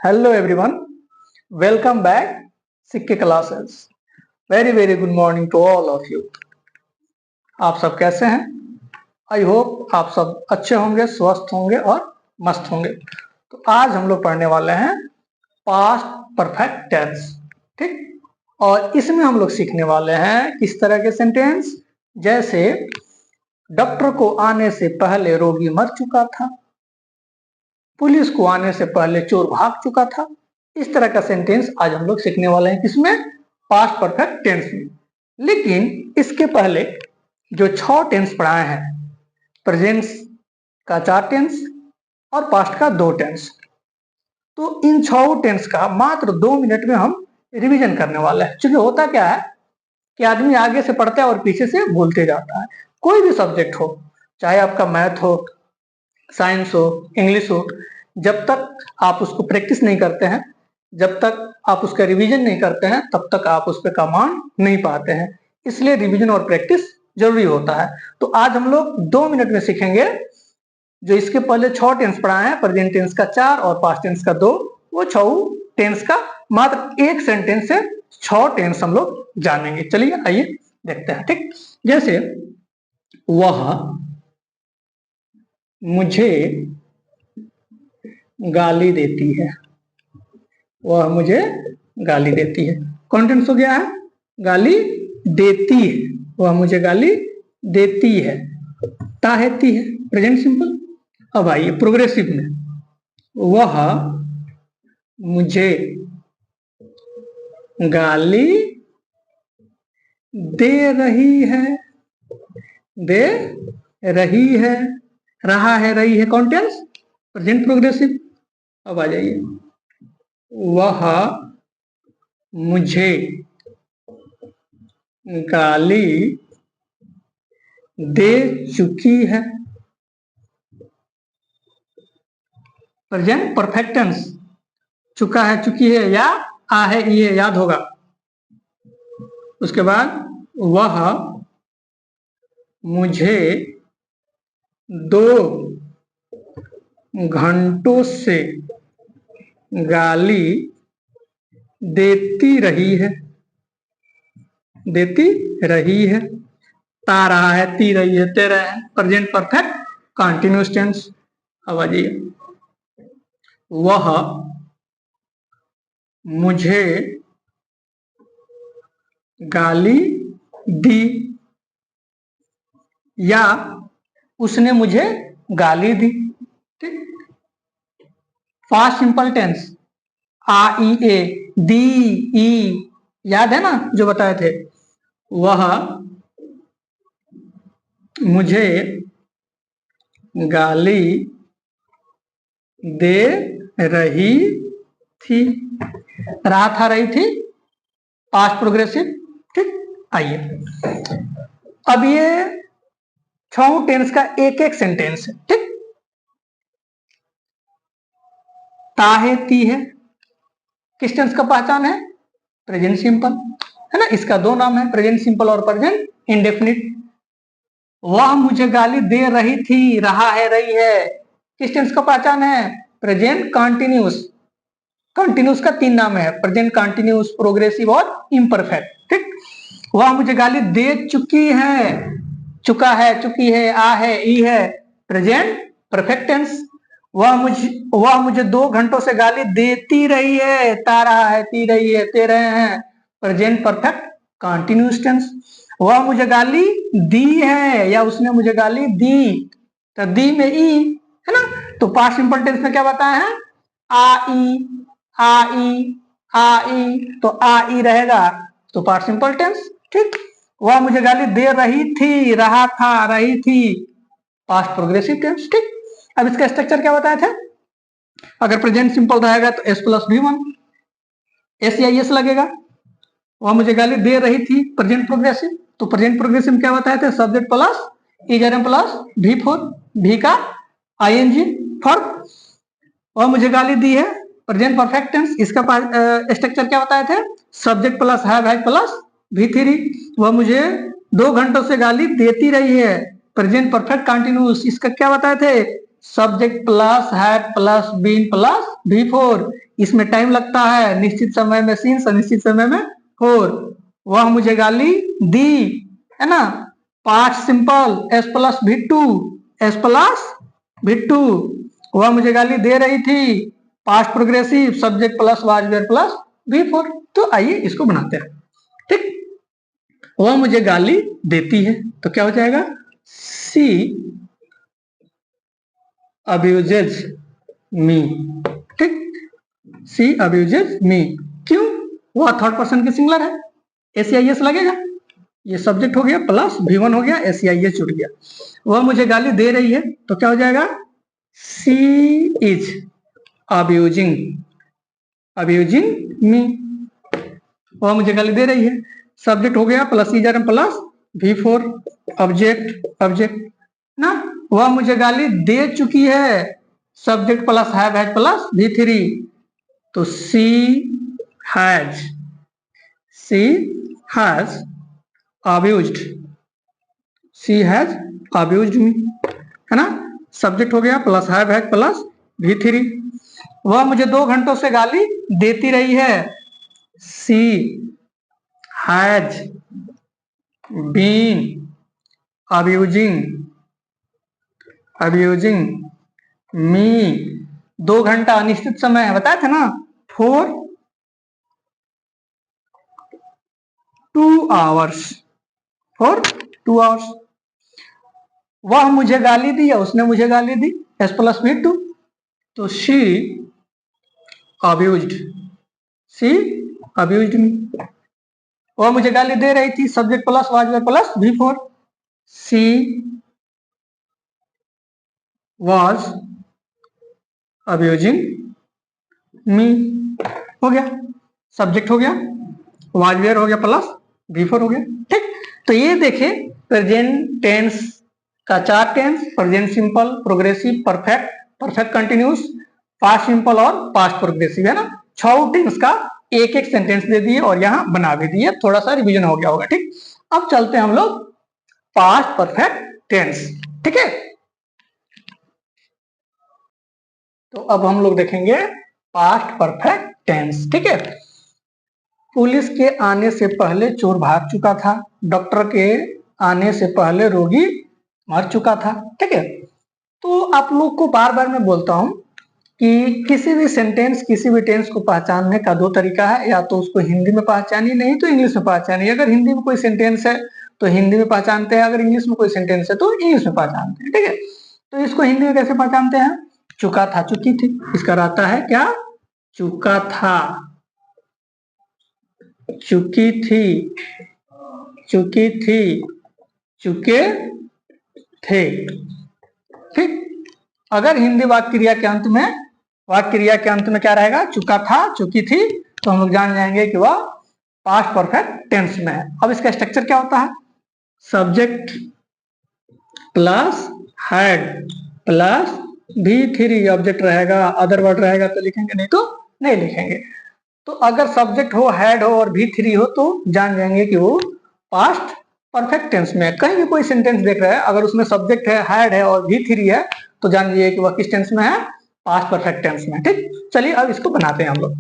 Hello everyone, welcome back सिक्के classes. Very good morning to all of you. आप सब कैसे हैं? आई होप आप सब अच्छे होंगे, स्वस्थ होंगे और मस्त होंगे। तो आज हम लोग पढ़ने वाले हैं पास्ट परफेक्ट टेंस, ठीक। और इसमें हम लोग सीखने वाले हैं किस तरह के सेंटेंस, जैसे डॉक्टर को आने से पहले रोगी मर चुका था, पुलिस को आने से पहले चोर भाग चुका था। इस तरह का सेंटेंस आज हम लोग सीखने वाले हैं, किसमें? पास्ट परफेक्ट टेंस में। लेकिन इसके पहले जो 6 टेंस पढ़ाए हैं, प्रेजेंट का 4 टेंस और पास्ट का 2 टेंस, तो इन 6 टेंस का मात्र 2 मिनट में हम रिवीजन करने वाले हैं। क्योंकि होता क्या है कि आदमी आगे से पढ़ता है और पीछे से भूलते जाता है। कोई भी सब्जेक्ट हो, चाहे आपका मैथ हो, साइंस हो, इंग्लिश हो, जब तक आप उसको प्रैक्टिस नहीं करते हैं, जब तक आप उसका रिवीजन नहीं करते हैं, तब तक आप उस पर कमांड नहीं पाते हैं। इसलिए रिवीजन और प्रैक्टिस जरूरी होता है। तो आज हम लोग 2 मिनट में सीखेंगे जो इसके पहले 6 टेंस पढ़ाए हैं, प्रेजेंट टेंस का 4 और पास्ट टेंस का 2, वो 6 टेंस का मात्र एक सेंटेंस से 6 टेंस हम लोग जानेंगे। चलिए आइए देखते हैं, ठीक। जैसे वह मुझे गाली देती है, वह मुझे गाली देती है। कॉन्टेंट्स हो गया है गाली देती है, वह मुझे गाली देती है। ताहेती है प्रेजेंट सिंपल। अब आइए प्रोग्रेसिव में, वह मुझे गाली दे रही है, दे रही है, रहा है, रही है, कॉन्टेंट्स प्रेजेंट प्रोग्रेसिव। अब आ जाइए, वह मुझे गाली दे चुकी है, प्रेजेंट परफेक्ट टेंस। चुका है, चुकी है, या आ है, ये याद होगा। उसके बाद वह मुझे 2 घंटों से गाली देती रही है, देती रही है। ता रहा है, ती रही है, ते रहे हैं, प्रेजेंट परफेक्ट कंटिन्यूअस टेंस। अब आ जाइए, वह मुझे गाली दी, या उसने मुझे गाली दी, ठीक। फास्ट सिंपल टेंस, आ ई ए, दी ई, याद है ना जो बताए थे। वह मुझे गाली दे रही थी, रहा था, रही थी, पास्ट प्रोग्रेसिव, ठीक। आइए, अब ये 6 टेंस का एक एक सेंटेंस है, ठीक। ता है, ती है, किस टेंस का पहचान है? प्रेजेंट सिंपल, है ना। इसका 2 नाम है, प्रेजेंट सिंपल और प्रेजेंट इंडेफिनिट। वह मुझे गाली दे रही थी, रहा है, रही है, किस टेंस का पहचान है? Present continuous. कंटिन्यूअस का 3 नाम है, प्रेजेंट कंटिन्यूअस, प्रोग्रेसिव और इम्परफेक्ट, ठीक। वह मुझे गाली दे चुकी है, चुका है, चुकी है, आ है, ई है, प्रेजेंट परफेक्ट टेंस। वह मुझे 2 घंटों से गाली देती रही है, ता रहा है, ती रही है, ते रहे हैं, प्रेजेंट परफेक्ट कंटिन्यूअस टेंस। वह मुझे गाली दी है, या उसने मुझे गाली दी, तो दी में ई है ना। तो पास्ट सिंपल टेंस में क्या बताया है? आ ई, आ ई, आ ई, तो आ ई रहेगा, तो पास्ट सिंपल टेंस, ठीक। वह मुझे गाली दे रही थी, रहा था, रही थी, पास्ट प्रोग्रेसिव टेंस, ठीक। अब इसका स्ट्रक्चर क्या बताए थे? अगर प्रेजेंट सिंपल रहेगा तो एस प्लस V1, एस या एस लगेगा। वह मुझे गाली दे रही थी, प्रेजेंट प्रोग्रेसिव, तो प्रेजेंट प्रोग्रेसिव क्या बताए थे? सब्जेक्ट प्लस इजरम प्लस V4, भी का आईएनजी फर्क। वह मुझे गाली दी है, प्रेजेंट परफेक्ट टेंस, इसका स्ट्रक्चर क्या बताए थे? Subject plus have plus V3। वह मुझे 2 घंटों से गाली देती रही है, प्रेजेंट परफेक्ट कंटिन्यूअस, इसका क्या बताए थे? Subject plus had plus been plus V4। इसमें टाइम लगता है, निश्चित समय में सिंस, अनिश्चित समय में फोर। वह मुझे गाली दी, है ना। Past simple S+V2, S+V2। वह मुझे गाली दे रही थी, past progressive, subject plus was were plus V4। तो आइए इसको बनाते हैं, ठीक। वह मुझे गाली देती है, तो क्या हो जाएगा, सी अब्यूजेज मी, ठीक। सी अब्यूजेज मी, क्यों, वह थर्ड पर्सन की सिंगुलर है, एसीआईएस लगेगा। ये सब्जेक्ट हो गया प्लस V1 हो गया, एसीआईएस जुड़ गया। वह मुझे गाली दे रही है, तो क्या हो जाएगा, सी इज अब्यूजिंग मी। वह मुझे गाली दे रही है, सब्जेक्ट हो गया प्लस इजरम प्लस V4, ऑब्जेक्ट ना। वह मुझे गाली दे चुकी है, subject plus have plus V3, तो सी हैज abused मी, है ना। सब्जेक्ट हो गया प्लस हैव प्लस V3। वह मुझे 2 घंटों से गाली देती रही है, सी हैज बीन अब्यूजिंग मी। 2 घंटा अनिश्चित समय है, बताया था ना, फॉर 2 आवर्स, वह मुझे गाली दी या उसने मुझे गाली दी, S+V2, तो शी अब्यूज्ड मी। वह मुझे गाली दे रही थी, subject plus was were plus V4, she was abusing me. हो गया, सब्जेक्ट हो गया, वाज वेयर हो गया प्लस V4 हो गया, ठीक। तो ये देखिए प्रेजेंट टेंस का 4 tense, present simple, progressive, perfect continuous, past simple और पास्ट प्रोग्रेसिव, है ना। 6 टेंस का एक एक सेंटेंस दे दिए और यहाँ बना भी दिए, थोड़ा सा रिवीजन हो गया होगा, ठीक। अब चलते हैं हम लोग पास्ट परफेक्ट टेंस, ठीक है। तो अब हम लोग देखेंगे पास्ट परफेक्ट टेंस, ठीक है। पुलिस के आने से पहले चोर भाग चुका था, डॉक्टर के आने से पहले रोगी मर चुका था, ठीक है। तो आप लोग को बार बार मैं बोलता हूं कि किसी भी सेंटेंस, किसी भी टेंस को पहचानने का 2 तरीका है, या तो उसको हिंदी में पहचानिए, नहीं तो इंग्लिश में पहचानिए। अगर हिंदी में कोई सेंटेंस है तो हिंदी में पहचानते हैं, अगर इंग्लिश में कोई सेंटेंस है तो इंग्लिश में पहचानते हैं, ठीक है। तो इसको हिंदी में कैसे पहचानते हैं, चुका था, चुकी थी, इसका रहता है क्या, चुका था, चुकी थी, चुके थे, ठीक। अगर हिंदी वाक्य क्रिया के अंत में क्या रहेगा, चुका था, चुकी थी, तो हम लोग जान जाएंगे कि वह पास्ट परफेक्ट टेंस में है। अब इसका स्ट्रक्चर क्या होता है, subject plus had plus V3, object रहेगा, अदर वर्ड रहेगा तो लिखेंगे, नहीं तो नहीं लिखेंगे। तो अगर सब्जेक्ट हो, हैड हो और V3 हो तो जान जाएंगे कि वो पास्ट परफेक्ट टेंस में है। कहीं भी कोई सेंटेंस देख रहे हैं, अगर उसमें सब्जेक्ट है, हैड है और V3 है, तो जान लीजिए कि वह किस टेंस में है, पास्ट परफेक्ट टेंस में, ठीक। चलिए अब इसको बनाते हैं हम लोग।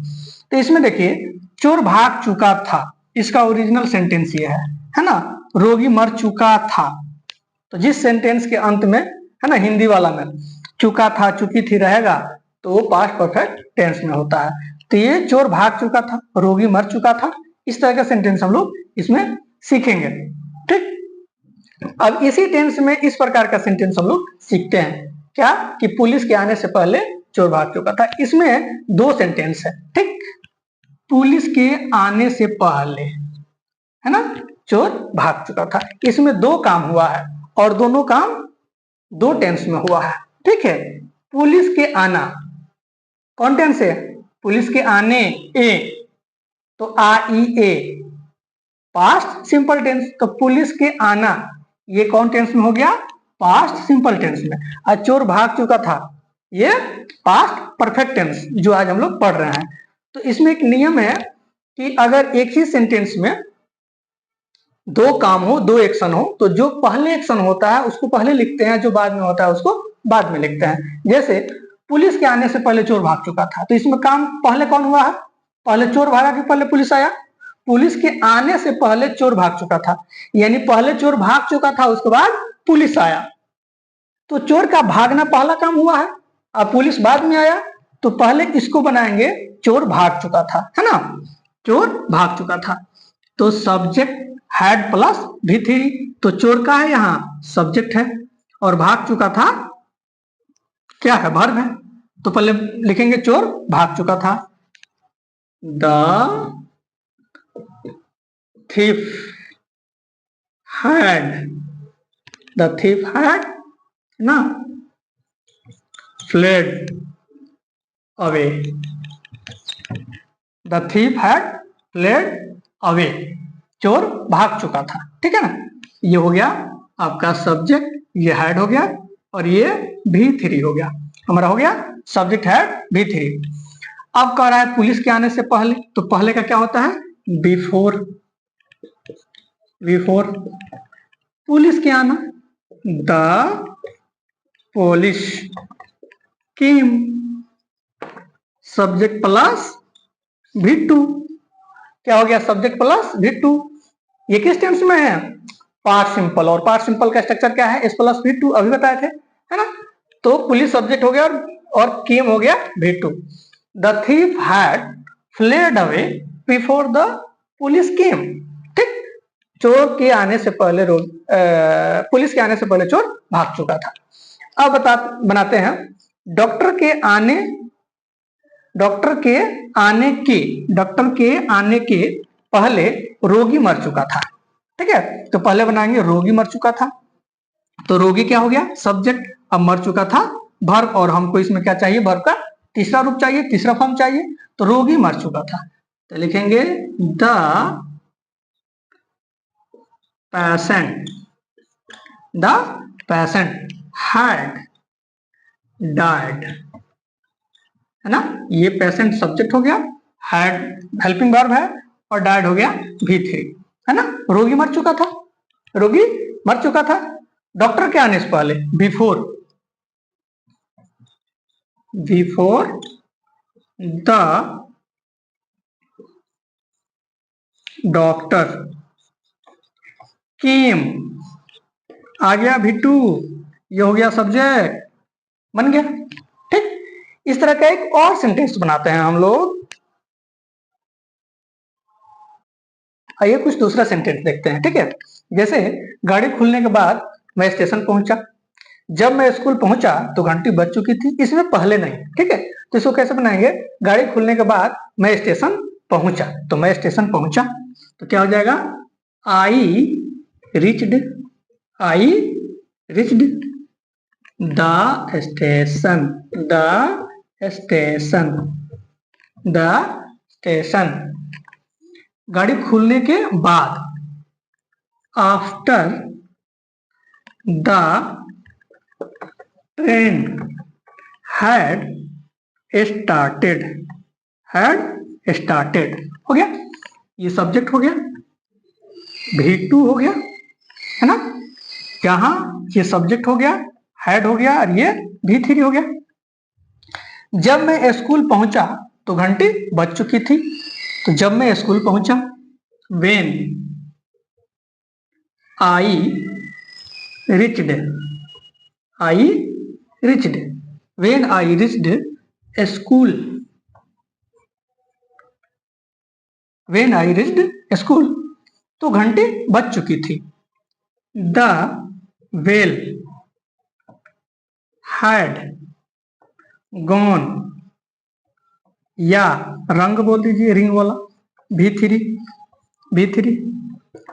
तो इसमें देखिए, चोर भाग चुका था, इसका ओरिजिनल सेंटेंस ये है ना। रोगी मर चुका था, तो जिस सेंटेंस के अंत में, है ना, हिंदी वाला में चुका था, चुकी थी रहेगा, तो वो पास्ट परफेक्ट टेंस में होता है। तो ये चोर भाग चुका था, रोगी मर चुका था, इस तरह का सेंटेंस हम लोग इसमें सीखेंगे, ठीक। अब इसी टेंस में इस प्रकार का सेंटेंस हम लोग सीखते हैं, क्या, कि पुलिस के आने से पहले चोर भाग चुका था। इसमें 2 सेंटेंस है, ठीक। पुलिस के आने से पहले, है ना, चोर भाग चुका था, इसमें 2 काम हुआ है और दोनों काम 2 टेंस में हुआ है, ठीक है। पुलिस के आना कौन टेंस है, पुलिस के आने, ए, तो आई ए, पास्ट सिंपल टेंस। तो पुलिस के आना ये कौन टेंस में हो गया, पास्ट सिंपल टेंस में। और चोर भाग चुका था ये पास्ट परफेक्ट टेंस, जो आज हम लोग पढ़ रहे हैं। तो इसमें एक नियम है कि अगर एक ही सेंटेंस में 2 काम हो, 2 एक्शन हो, तो जो पहले एक्शन होता है उसको पहले लिखते हैं, जो बाद में होता है उसको बाद में लिखते हैं। जैसे पुलिस के आने से पहले चोर भाग चुका था। तो इसमें काम पहले कौन हुआ है? पहले चोर भागा कि पहले पुलिस आया? पुलिस के आने से पहले चोर भाग चुका था, यानी पहले चोर भाग चुका था, उसके बाद पुलिस आया। तो चोर का भागना पहला काम हुआ है, अब पुलिस बाद में आया, तो पहले इसको बनाएंगे चोर भाग चुका था, है ना, चोर भाग चुका था। तो सब्जेक्ट हैड प्लस V3, तो चोर का है यहाँ सब्जेक्ट है, और भाग चुका था क्या है? वर्ब है। तो पहले लिखेंगे चोर भाग चुका था। The thief had, the thief had ना fled away, the thief had fled away, चोर भाग चुका था। ठीक है ना, ये हो गया आपका सब्जेक्ट, ये हैड हो गया, और ये V3 हो गया, हमारा हो गया सब्जेक्ट हैड V3। अब कह रहा है पुलिस के आने से पहले, तो पहले का क्या होता है? बिफोर। बिफोर पुलिस के आना, the police came, subject plus V2, क्या हो गया? Subject plus V2। ये किस टेंस में है? पास्ट सिंपल, और पास्ट सिंपल का स्ट्रक्चर क्या है? S प्लस V2, अभी बताए थे, है ना। तो पुलिस सब्जेक्ट हो गया और केम हो गया V2। The thief had fled away before the police केम। ठीक, चोर के आने से पहले पुलिस के आने से पहले चोर भाग चुका था। अब बनाते हैं डॉक्टर के आने के पहले रोगी मर चुका था। ठीक है, तो पहले बनाएंगे रोगी मर चुका था, तो रोगी क्या हो गया? सब्जेक्ट। अब मर चुका था वर्ब, और हमको इसमें क्या चाहिए? वर्ब का तीसरा रूप चाहिए, तीसरा फॉर्म चाहिए, तो रोगी मर चुका था, तो लिखेंगे द पैसेंट हैड डाइड, है ना। ये पेशेंट सब्जेक्ट हो गया, हैड हेल्पिंग वर्ब है, और डाइड हो गया V3, है ना। रोगी मर चुका था, रोगी मर चुका था। डॉक्टर के आने से पहले बिफोर द डॉक्टर केम, आ गया V2, ये हो गया सब्जेक्ट, बन गया। ठीक, इस तरह का एक और सेंटेंस बनाते हैं हम लोग। आइए कुछ दूसरा सेंटेंस देखते हैं। ठीक है, जैसे गाड़ी खुलने के बाद मैं स्टेशन पहुंचा, जब मैं स्कूल पहुंचा तो घंटी बज चुकी थी, इसमें पहले नहीं। ठीक है, तो इसको कैसे बनाएंगे? गाड़ी खुलने के बाद मैं स्टेशन पहुंचा, तो मैं स्टेशन पहुंचा, तो क्या हो जाएगा? आई रिच्ड द स्टेशन। गाड़ी खुलने के बाद, after the train had started, हो गया, ये सब्जेक्ट हो गया, V2 हो गया, है ना। यहां ये सब्जेक्ट हो गया, हैड हो गया, और ये V3 हो गया। जब मैं स्कूल पहुंचा तो घंटी बज चुकी थी, तो जब मैं स्कूल पहुंचा, when I reached, when I reached school, तो घंटी बज चुकी थी। The bell had gone, या रंग बोल दीजिए, रिंग वाला, V3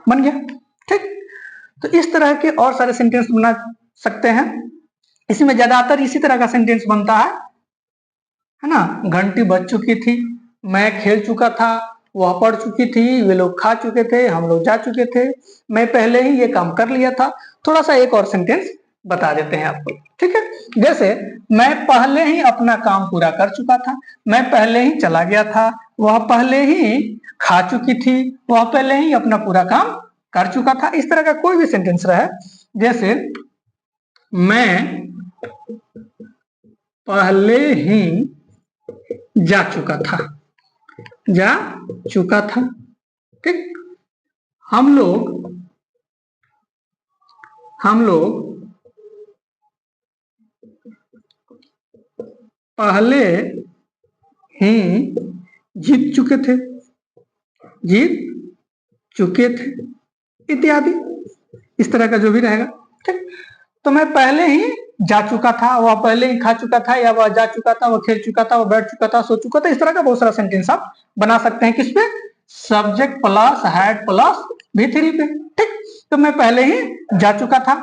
बन गया। ठीक, तो इस तरह के और सारे सेंटेंस बना सकते हैं। इसमें ज्यादातर इसी तरह का सेंटेंस बनता है ना। घंटी बज चुकी थी, मैं खेल चुका था, वह पढ़ चुकी थी, वे लोग खा चुके थे, हम लोग जा चुके थे, मैं पहले ही ये काम कर लिया था। थोड़ा सा एक और सेंटेंस बता देते हैं आपको। ठीक है, जैसे मैं पहले ही अपना काम पूरा कर चुका था, मैं पहले ही चला गया था, वह पहले ही खा चुकी थी, वह पहले ही अपना पूरा काम कर चुका था। इस तरह का कोई भी सेंटेंस रहे, जैसे मैं पहले ही जा चुका था, जा चुका था। ठीक, हम लोग पहले ही जीत चुके थे, जीत चुके थे इत्यादि, इस तरह का जो भी रहेगा। ठीक, तो मैं पहले ही जा चुका था, वह पहले ही खा चुका था, या वह जा चुका था, वह खेल चुका था, वह बैठ चुका था, सो चुका था, इस तरह का बहुत सारा सेंटेंस आप बना सकते हैं। किस पे? Subject plus had plus V3 पे। ठीक, तो मैं पहले ही जा चुका था,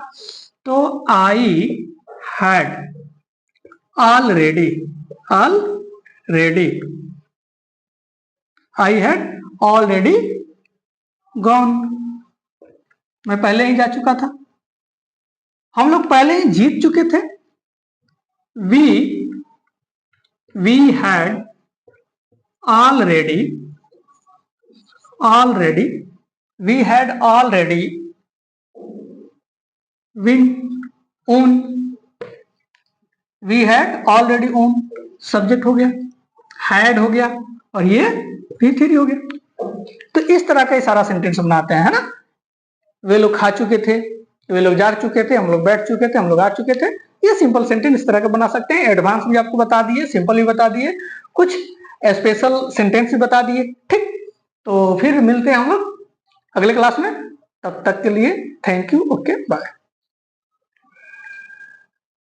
तो आई हैड ऑलरेडी गॉन, मैं पहले ही जा चुका था। हम लोग पहले ही जीत चुके थे, we had already we had already won, subject हो गया, हैड हो गया, और ये V3 हो गया। तो इस तरह का सारा सेंटेंस बनाते हैं, है ना। वे लोग खा चुके थे, वे लोग जा चुके थे, हम लोग बैठ चुके थे, हम लोग आ चुके थे। ये सिंपल सेंटेंस इस तरह का बना सकते हैं। एडवांस भी आपको बता दिए, सिंपल भी बता दिए, कुछ स्पेशल सेंटेंस भी बता दिए। ठीक, तो फिर मिलते हैं हम लोग अगले क्लास में, तब तक के लिए थैंक यू, ओके बाय।